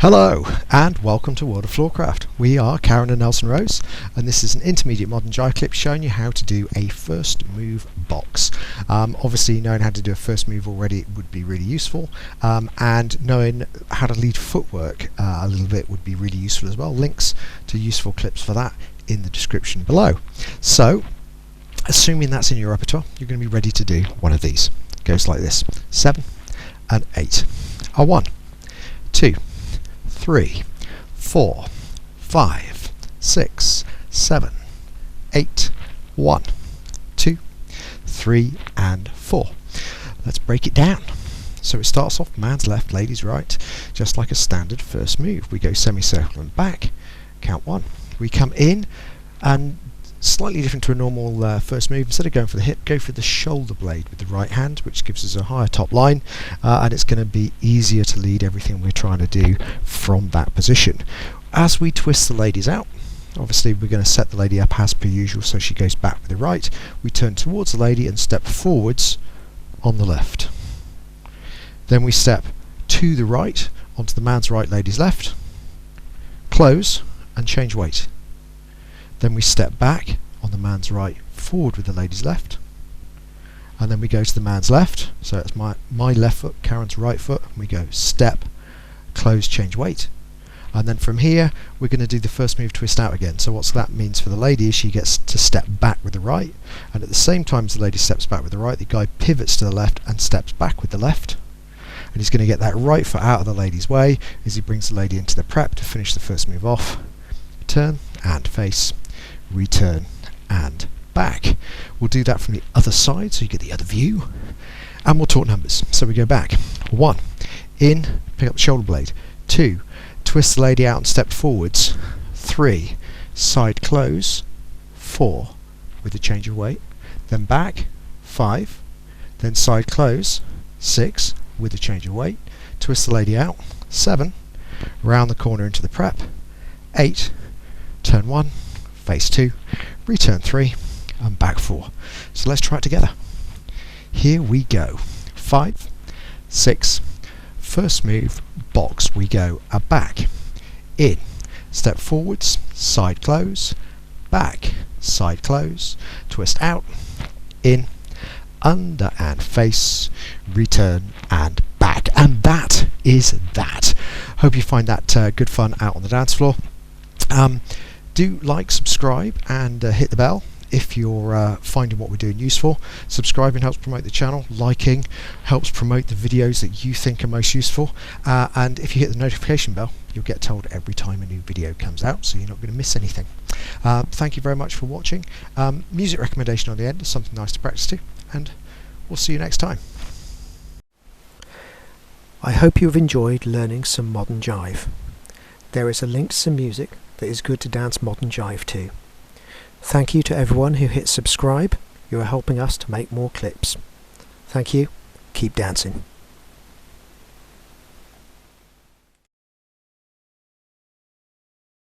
Hello and welcome to World of Floorcraft. We are Karen and Nelson Rose, and this is an intermediate modern jive clip showing you how to do a first move box. Obviously knowing how to do a first move already would be really useful, and knowing how to lead footwork a little bit would be really useful as well. Links to useful clips for that in the description below. So assuming that's in your repertoire, you're going to be ready to do one of these. It goes like this: 7 and 8. A 1, 2, 3, 4, 5, 6, 7, 8, 1, 2, 3 and 4. Let's break it down. So it starts off man's left, lady's right, just like a standard first move. We go semicircle and back, count 1. We come in and slightly different to a normal first move. Instead of going for the hip, go for the shoulder blade with the right hand, which gives us a higher top line, and it's going to be easier to lead everything we're trying to do from that position. As we twist the ladies out, obviously we're going to set the lady up as per usual, so she goes back with the right. We turn towards the lady and step forwards on the left. Then we step to the right onto the man's right, lady's left, close and change weight. Then we step back on the man's right, forward with the lady's left, and then we go to the man's left, so it's my left foot, Karen's right foot, and we go step, close, change weight, and then from here we're going to do the first move twist out again. So what that means for the lady is she gets to step back with the right, and at the same time as the lady steps back with the right, the guy pivots to the left and steps back with the left, and he's going to get that right foot out of the lady's way as he brings the lady into the prep to finish the first move off. Turn and face, return and back. We'll do that from the other side so you get the other view, and we'll talk numbers. So we go back: 1, in, pick up the shoulder blade; 2, twist the lady out and step forwards; 3, side close; 4, with a change of weight, then back; 5, then side close; 6, with a change of weight, twist the lady out; 7, round the corner into the prep; 8, turn 1, face 2, return 3 and back 4. So let's try it together. Here we go. 5, 6, first move box. We go a back, in, step forwards, side close, back, side close, twist out, in, under and face, return and back. And that is that. Hope you find that good fun out on the dance floor. Do like, subscribe and hit the bell if you're finding what we're doing useful. Subscribing helps promote the channel, liking helps promote the videos that you think are most useful, and if you hit the notification bell you'll get told every time a new video comes out, so you're not going to miss anything. Thank you very much for watching. Music recommendation on the end is something nice to practice to, and we'll see you next time. I hope you've enjoyed learning some modern jive. There is a link to some music that is good to dance modern jive to. Thank you to everyone who hit subscribe. You are helping us to make more clips. Thank you. Keep dancing.